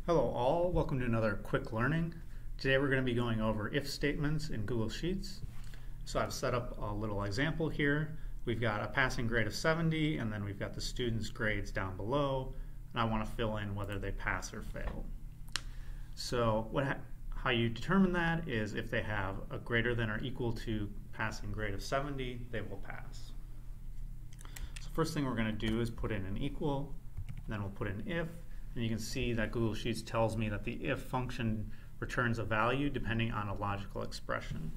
Hello all, welcome to another quick learning. Today we're going to be going over if statements in Google Sheets. So I've set up a little example here. We've got a passing grade of 70 and then we've got the students' grades down below, and I want to fill in whether they pass or fail. So how you determine that is if they have a greater than or equal to passing grade of 70, they will pass. So first thing we're going to do is put in an equal, and then we'll put in if. And you can see that Google Sheets tells me that the if function returns a value depending on a logical expression.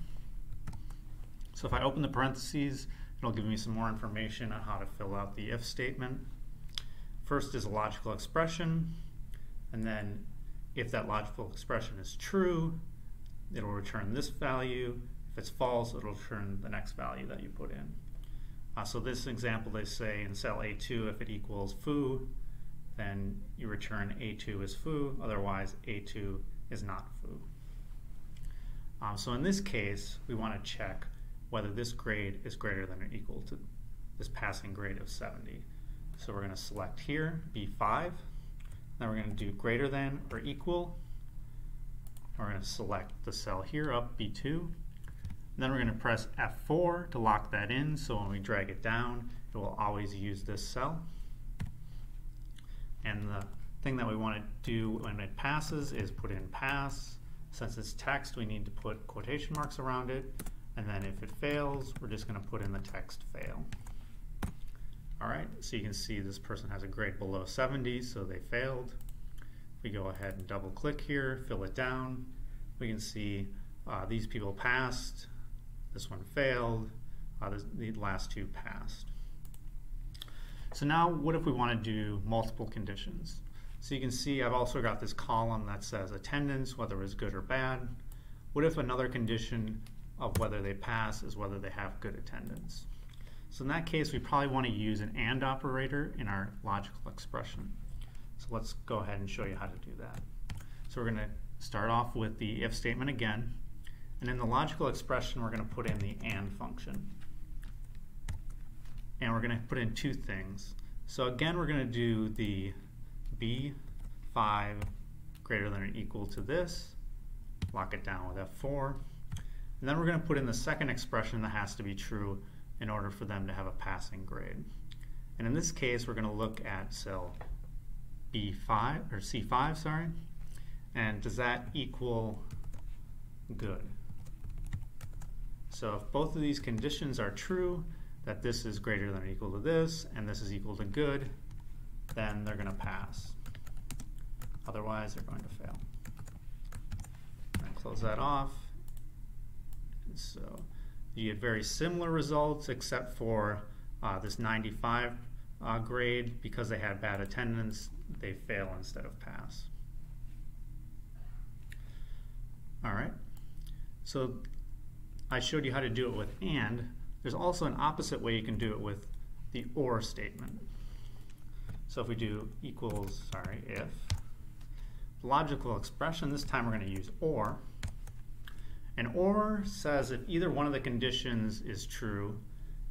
So if I open the parentheses, it'll give me some more information on how to fill out the if statement. First is a logical expression, and then if that logical expression is true, it'll return this value. If it's false, it'll return the next value that you put in. So this example, they say in cell A2, if it equals foo, then you return A2 is foo, otherwise A2 is not foo. So in this case, we want to check whether this grade is greater than or equal to this passing grade of 70. So we're going to select here B5, then we're going to do greater than or equal. We're going to select the cell here up B2, and then we're going to press F4 to lock that in, so when we drag it down, it will always use this cell. And the thing that we want to do when it passes is put in pass. Since it's text, we need to put quotation marks around it. And then if it fails, we're just going to put in the text fail. All right, so you can see this person has a grade below 70, so they failed. If we go ahead and double click here, fill it down, we can see these people passed, this one failed, the last two passed. So now what if we want to do multiple conditions? So you can see I've also got this column that says attendance, whether it's good or bad. What if another condition of whether they pass is whether they have good attendance? So in that case, we probably want to use an AND operator in our logical expression. So let's go ahead and show you how to do that. So we're going to start off with the if statement again. And in the logical expression, we're going to put in the AND function. And we're going to put in two things. So again, we're going to do the B5 greater than or equal to this, lock it down with F4, and then we're going to put in the second expression that has to be true in order for them to have a passing grade. And in this case, we're going to look at cell B5 or C5, sorry, and does that equal good? So if both of these conditions are true, that this is greater than or equal to this, and this is equal to good, then they're going to pass. Otherwise, they're going to fail. And close that off. And so you get very similar results, except for this 95 grade. Because they had bad attendance, they fail instead of pass. All right. So I showed you how to do it with AND. There's also an opposite way you can do it with the OR statement. So if we do equals, if, logical expression, this time we're going to use OR. And OR says if either one of the conditions is true,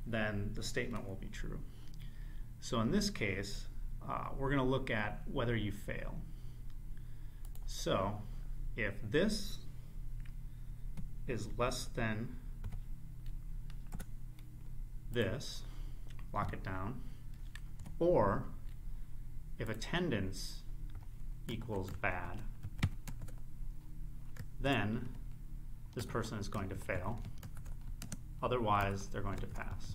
then the statement will be true. So in this case, we're going to look at whether you fail. So if this is less than this, lock it down, or if attendance equals bad, then this person is going to fail. Otherwise, they're going to pass.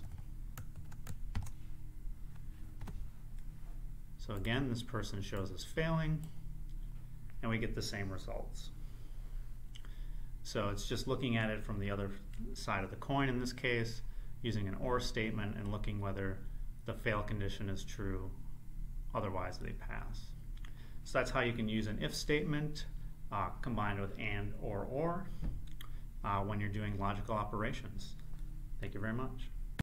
So again, this person shows us failing, and we get the same results. So it's just looking at it from the other side of the coin in this case, using an OR statement and looking whether the fail condition is true, otherwise they pass. So that's how you can use an if statement combined with AND or OR when you're doing logical operations. Thank you very much.